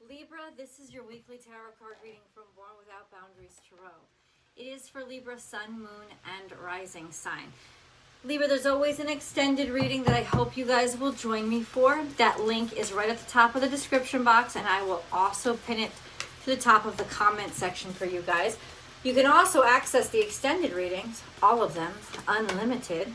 Libra, this is your weekly tarot card reading from Born Without Boundaries Tarot. It is for Libra, Sun, Moon, and Rising sign. Libra, there's always an extended reading that I hope you guys will join me for. That link is right at the top of the description box, and I will also pin it to the top of the comment section for you guys. You can also access the extended readings, all of them, unlimited,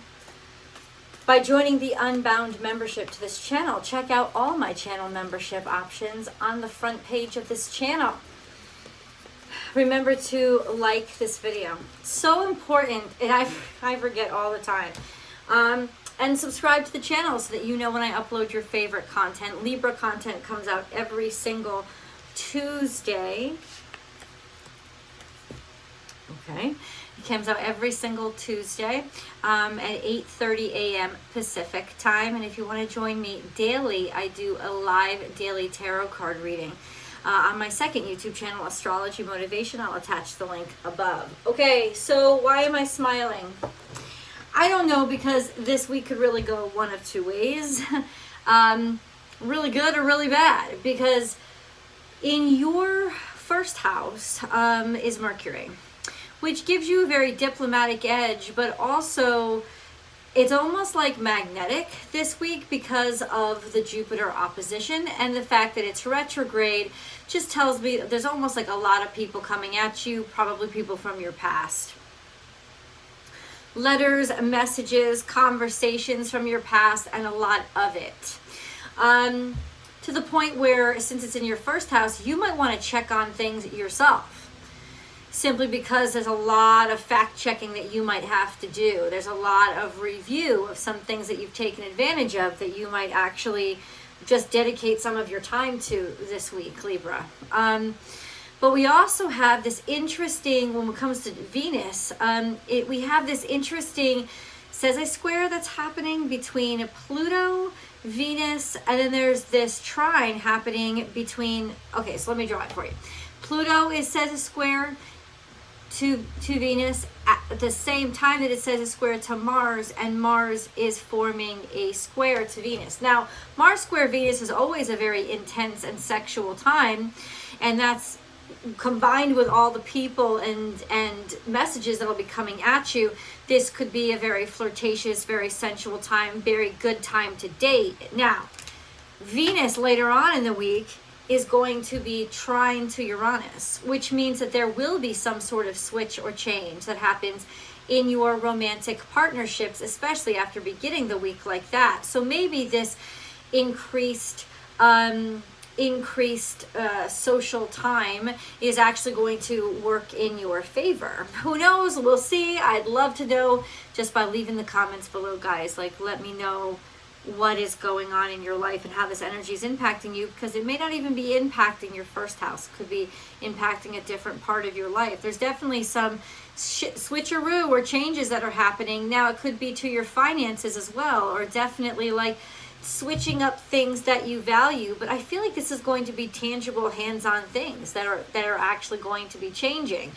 by joining the Unbound membership to this channel. Check out all my channel membership options on the front page of this channel. Remember to like this video. So important, and I forget all the time. And subscribe to the channel so that you know when I upload your favorite content. Libra content comes out every single Tuesday. Okay. It comes out every single Tuesday at 8:30 a.m. Pacific time. And if you want to join me daily, I do a live daily tarot card reading on my second YouTube channel, Astrology Motivation. I'll attach the link above. Okay, so why am I smiling? I don't know, because this week could really go one of two ways. Really good or really bad. Because in your first house is Mercury, which gives you a very diplomatic edge, but also it's almost like magnetic this week because of the Jupiter opposition, and the fact that it's retrograde just tells me there's almost like a lot of people coming at you, probably people from your past. Letters, messages, conversations from your past, and a lot of it. To the point where, since it's in your first house, you might want to check on things yourself. Simply because there's a lot of fact checking that you might have to do. There's a lot of review of some things that you've taken advantage of that you might actually just dedicate some of your time to this week, Libra. But we also have this interesting, when it comes to Venus, we have this interesting Sagittarius square that's happening between Pluto, Venus, and then there's this trine happening between, okay, so let me draw it for you. Pluto is Sagittarius square to Venus at the same time that it says a square to Mars, and Mars is forming a square to Venus. Now, Mars square Venus is always a very intense and sexual time, and that's combined with all the people and messages that'll be coming at you. This could be a very flirtatious, very sensual time, very good time to date. Now, Venus later on in the week is going to be trine to Uranus, which means that there will be some sort of switch or change that happens in your romantic partnerships, especially after beginning the week like that. So maybe this increased social time is actually going to work in your favor. Who knows? We'll see. I'd love to know just by leaving the comments below, guys. Like, let me know what is going on in your life and how this energy is impacting you, because it may not even be impacting your first house. It could be impacting a different part of your life. There's definitely some switcheroo or changes that are happening. Now, it could be to your finances as well, or definitely like switching up things that you value. But I feel like this is going to be tangible, hands-on things that are actually going to be changing.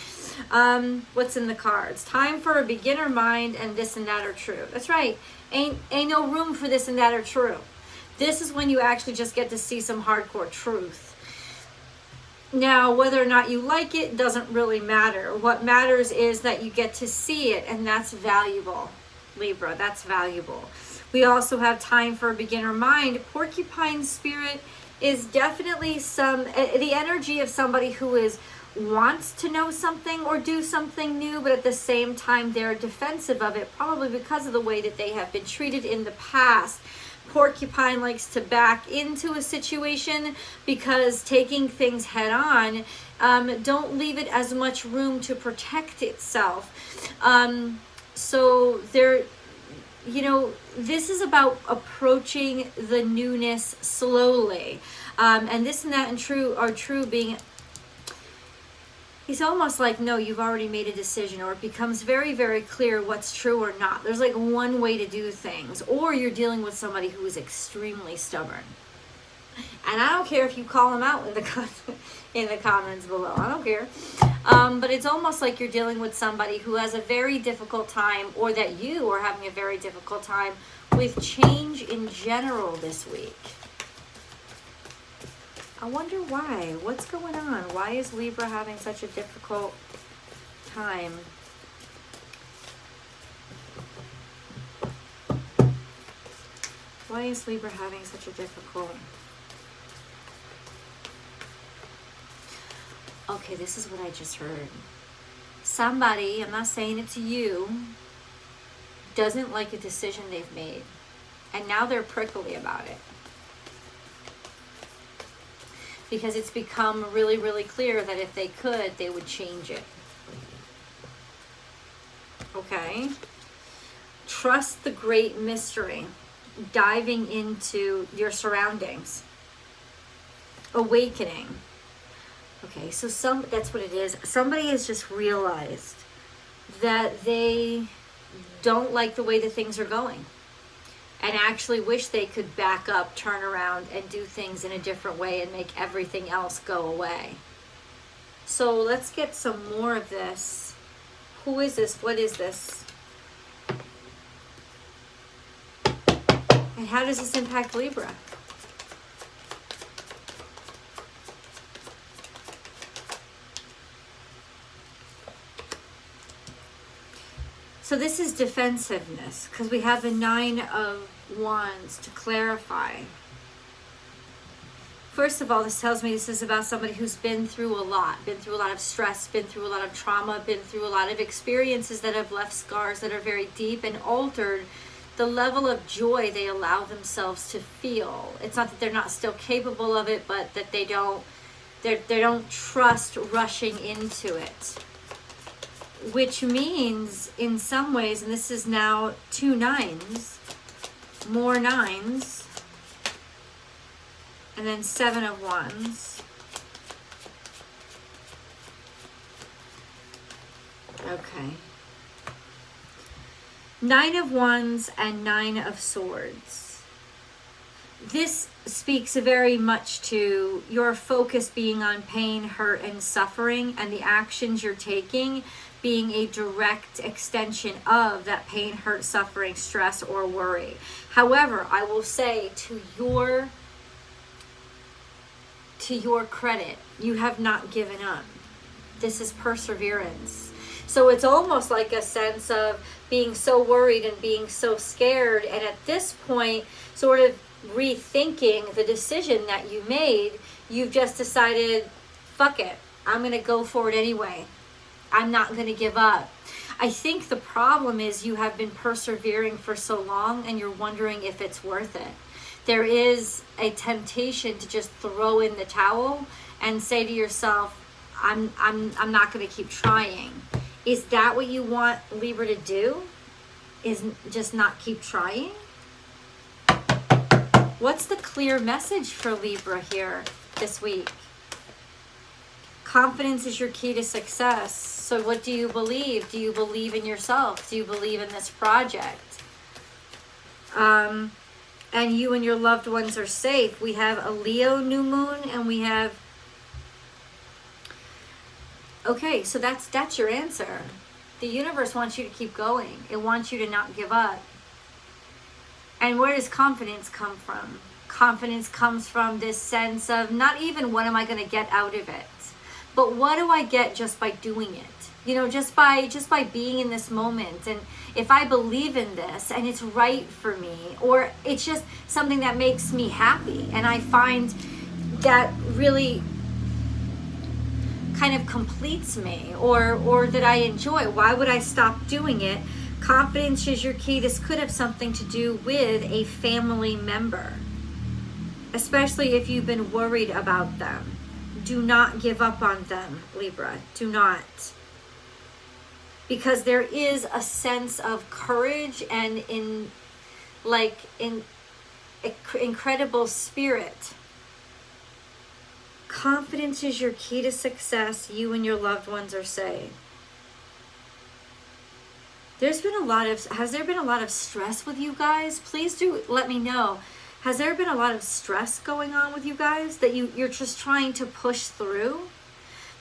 What's in the cards? Time for a beginner mind, and this and that are true. That's right. Ain't no room for this and that are true. This is when you actually just get to see some hardcore truth. Now, whether or not you like it doesn't really matter. What matters is that you get to see it, and that's valuable, Libra. That's valuable. We also have time for a beginner mind. Porcupine spirit is definitely the energy of somebody who wants to know something or do something new, but at the same time they're defensive of it, probably because of the way that they have been treated in the past. Porcupine likes to back into a situation because taking things head on, don't leave it as much room to protect itself. So there, this is about approaching the newness slowly. And this and that and true being, it's almost like, no, you've already made a decision, or it becomes very, very clear what's true or not. There's like one way to do things, or you're dealing with somebody who is extremely stubborn. And I don't care if you call them out in the comments below. I don't care. But it's almost like you're dealing with somebody who has a very difficult time, or that you are having a very difficult time with change in general this week. I wonder why. What's going on? Why is Libra having such a difficult time? Why is Libra having such a difficult... Okay, this is what I just heard. Somebody, I'm not saying it to you, doesn't like a decision they've made. And now they're prickly about it. Because it's become really, really clear that if they could, they would change it. Okay? Trust the great mystery. Diving into your surroundings. Awakening. Okay, so that's what it is. Somebody has just realized that they don't like the way that things are going. And actually wish they could back up, turn around, and do things in a different way and make everything else go away. So let's get some more of this. Who is this? What is this? And how does this impact Libra? So this is defensiveness, because we have the 9 of Wands to clarify. First of all, this tells me this is about somebody who's been through a lot of stress, been through a lot of trauma, been through a lot of experiences that have left scars that are very deep and altered the level of joy they allow themselves to feel. It's not that they're not still capable of it, but that they don't trust rushing into it. Which means, in some ways, and this is now 2 9s, more 9s, and then 7 of Wands. Okay. 9 of Wands and 9 of Swords. This speaks very much to your focus being on pain, hurt, and suffering, and the actions you're taking being a direct extension of that pain, hurt, suffering, stress, or worry. However, I will say to your credit, you have not given up. This is perseverance. So it's almost like a sense of being so worried and being so scared, and at this point, sort of rethinking the decision that you made. You've just decided, fuck it, I'm going to go for it anyway. I'm not going to give up. I think the problem is you have been persevering for so long and you're wondering if it's worth it. There is a temptation to just throw in the towel and say to yourself, I'm not going to keep trying. Is that what you want Libra to do? Is just not keep trying? What's the clear message for Libra here this week? Confidence is your key to success. So what do you believe? Do you believe in yourself? Do you believe in this project? And you and your loved ones are safe. We have a Leo new moon, and we have... Okay, so that's your answer. The universe wants you to keep going. It wants you to not give up. And where does confidence come from? Confidence comes from this sense of not even what am I going to get out of it, but what do I get just by doing it? You know, just by being in this moment. And if I believe in this and it's right for me, or it's just something that makes me happy, and I find that really kind of completes me, or that I enjoy, why would I stop doing it? Confidence is your key. This could have something to do with a family member, especially if you've been worried about them. Do not give up on them, Libra. Do not. Because there is a sense of courage and incredible spirit. Confidence is your key to success. You and your loved ones are safe. Has there been a lot of stress with you guys? Please do let me know. Has there been a lot of stress going on with you guys that you're just trying to push through?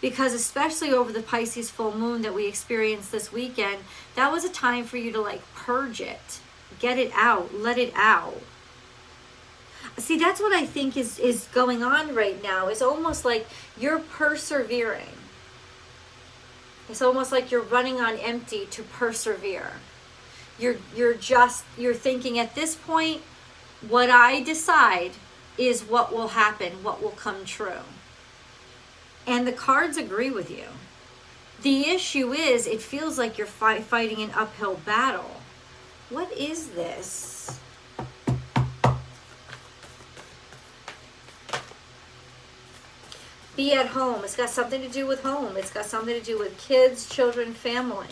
Because especially over the Pisces full moon that we experienced this weekend, that was a time for you to like purge it, get it out, let it out. See, that's what I think is going on right now. It's almost like you're persevering. It's almost like you're running on empty to persevere. You're thinking at this point, what I decide is what will happen, what will come true. And the cards agree with you. The issue is, it feels like you're fighting an uphill battle. What is this? Be at home. It's got something to do with home. It's got something to do with kids, children, family.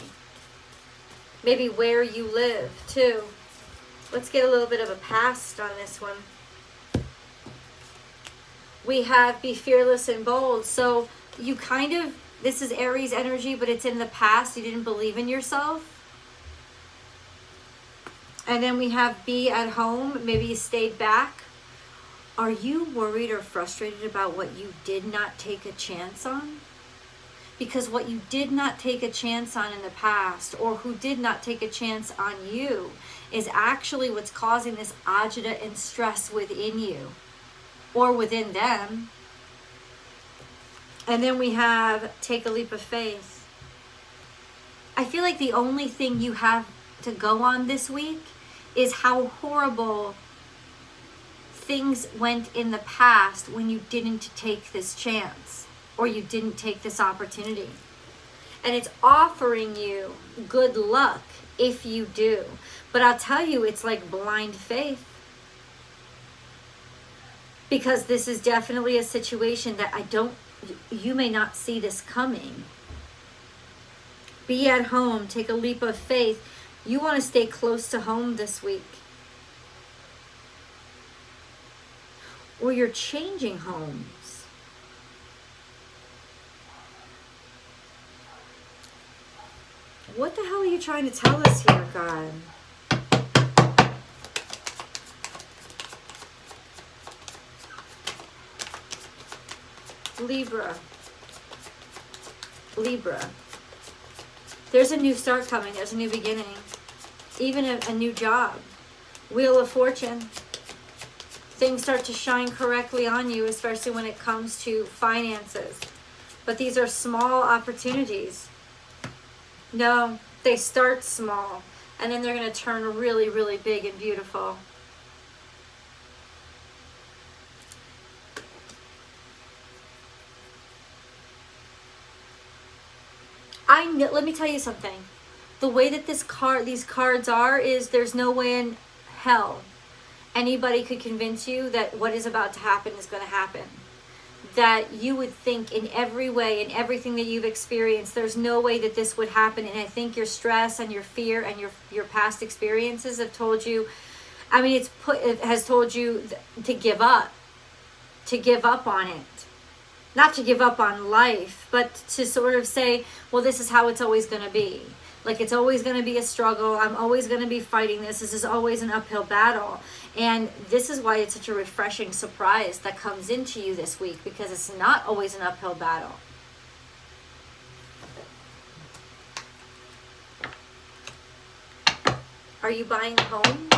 Maybe where you live, too. Let's get a little bit of a past on this one. We have be fearless and bold. So you kind of, this is Aries energy, but it's in the past. You didn't believe in yourself. And then we have be at home. Maybe you stayed back. Are you worried or frustrated about what you did not take a chance on? Because what you did not take a chance on in the past, or who did not take a chance on you, is actually what's causing this agita and stress within you, or within them. And then we have take a leap of faith. I feel like the only thing you have to go on this week is how horrible things went in the past when you didn't take this chance, or you didn't take this opportunity. And it's offering you good luck if you do. But I'll tell you, it's like blind faith. Because this is definitely a situation that you may not see this coming. Be at home, take a leap of faith. You want to stay close to home this week. Or you're changing homes. What the hell are you trying to tell us here, God? Libra. There's a new start coming. There's a new beginning. Even a new job. Wheel of Fortune. Things start to shine correctly on you, especially when it comes to finances. But these are small opportunities. No, they start small, and then they're going to turn really, really big and beautiful. Let me tell you something. The way that these cards are is there's no way in hell anybody could convince you that what is about to happen is going to happen. That you would think in every way, in everything that you've experienced, there's no way that this would happen. And I think your stress and your fear and your past experiences have told you, it has told you to give up on it. Not to give up on life, but to sort of say, well, this is how it's always going to be. Like, it's always going to be a struggle. I'm always going to be fighting this. This is always an uphill battle. And this is why it's such a refreshing surprise that comes into you this week, because it's not always an uphill battle. Are you buying a home?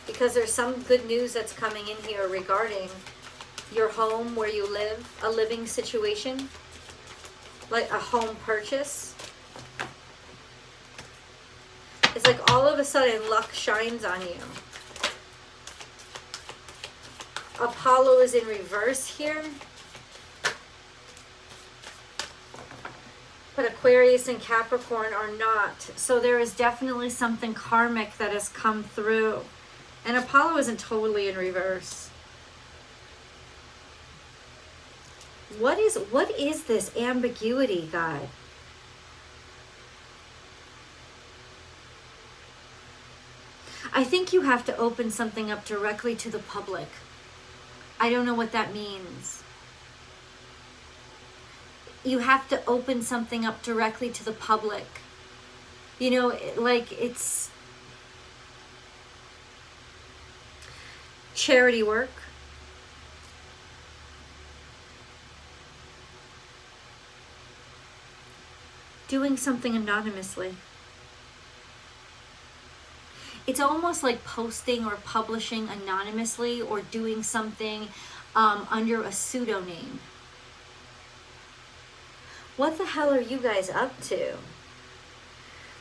Because there's some good news that's coming in here regarding your home, where you live, a living situation, like a home purchase. It's like all of a sudden luck shines on you. Apollo is in reverse here. But Aquarius and Capricorn are not. So there is definitely something karmic that has come through. And Apollo isn't totally in reverse. What is this ambiguity, God? I think you have to open something up directly to the public. I don't know what that means. You have to open something up directly to the public. You know, like it's charity work. Doing something anonymously. it's almost like posting or publishing anonymously or doing something under a pseudonym. What the hell are you guys up to?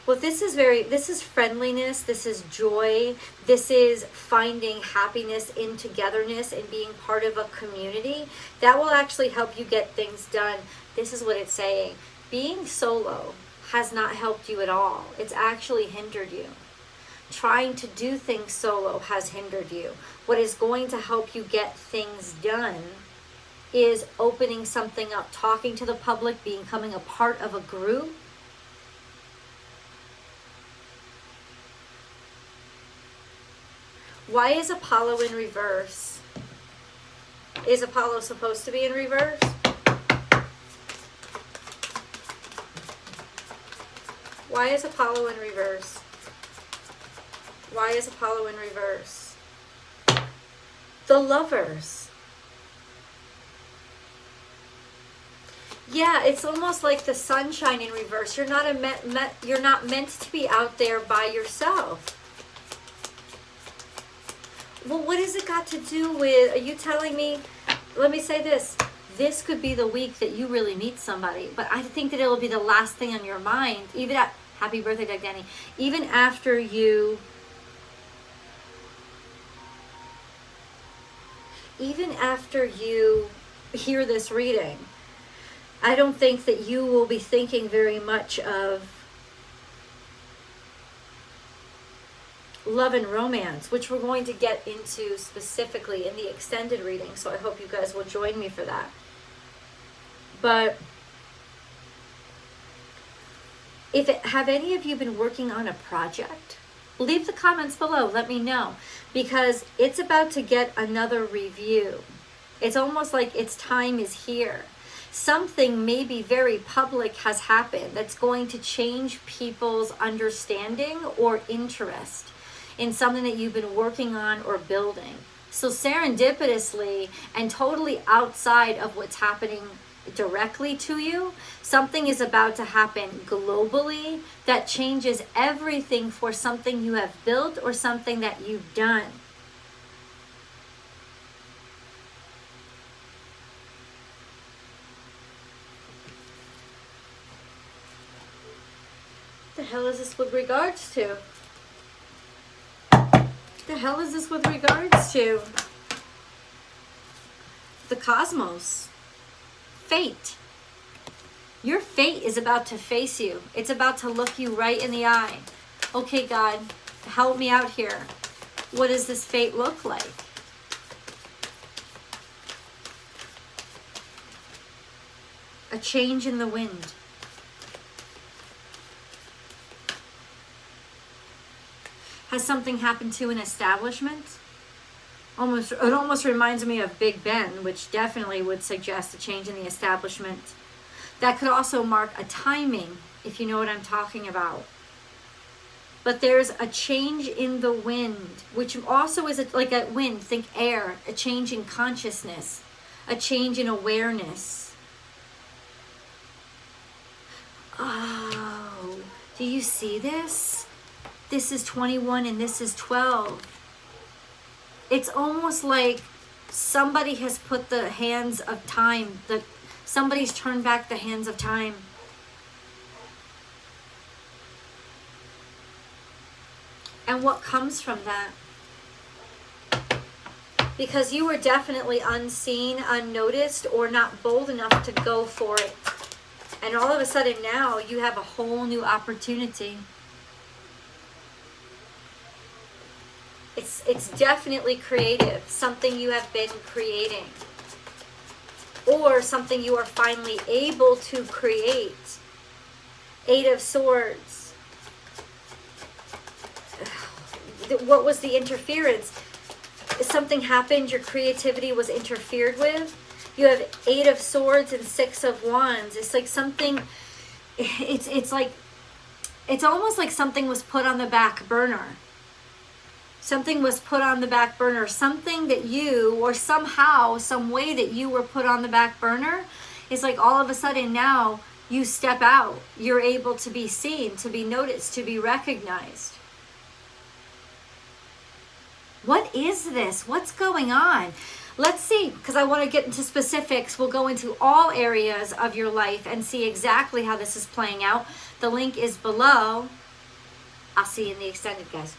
Well, this is friendliness, this is joy, this is finding happiness in togetherness and being part of a community. That will actually help you get things done. This is what it's saying. Being solo has not helped you at all. It's actually hindered you. Trying to do things solo has hindered you. What is going to help you get things done is opening something up, talking to the public, becoming a part of a group. Why is Apollo in reverse? Is Apollo supposed to be in reverse? Why is Apollo in reverse? Why is Apollo in reverse? The Lovers. Yeah, it's almost like the sunshine in reverse. You're not meant to be out there by yourself. Well, what has it got to do with, are you telling me, let me say this, this could be the week that you really meet somebody, but I think that it'll be the last thing on your mind, even at, happy birthday, Doug Danny, even after you hear this reading. I don't think that you will be thinking very much of love and romance, which we're going to get into specifically in the extended reading, so I hope you guys will join me for that. But have any of you been working on a project? Leave the comments below, let me know, because it's about to get another review. It's almost like its time is here. Something maybe very public has happened that's going to change people's understanding or interest in something that you've been working on or building. So serendipitously and totally outside of what's happening directly to you, something is about to happen globally that changes everything for something you have built or something that you've done. The hell is this with regards to? The hell is this with regards to? The cosmos. Fate. Your fate is about to face you. It's about to look you right in the eye. Okay, God, help me out here. What does this fate look like? A change in the wind. Has something happened to an establishment? It almost reminds me of Big Ben, which definitely would suggest a change in the establishment. That could also mark a timing, if you know what I'm talking about. But there's a change in the wind, which also is like a wind, think air, a change in consciousness, a change in awareness. Oh, do you see this? This is 21 and this is 12. It's almost like somebody has put the hands of time, somebody's turned back the hands of time. And what comes from that? Because you were definitely unseen, unnoticed, or not bold enough to go for it. And all of a sudden now you have a whole new opportunity. It's definitely creative, something you have been creating, or something you are finally able to create. Eight of Swords. What was the interference? Something happened, your creativity was interfered with. You have Eight of Swords and Six of Wands. It's like something, it's almost like something was put on the back burner. Something was put on the back burner. Something that you, or somehow, some way that you were put on the back burner, is like all of a sudden now you step out. You're able to be seen, to be noticed, to be recognized. What is this? What's going on? Let's see, because I want to get into specifics. We'll go into all areas of your life and see exactly how this is playing out. The link is below. I'll see you in the extended, guys.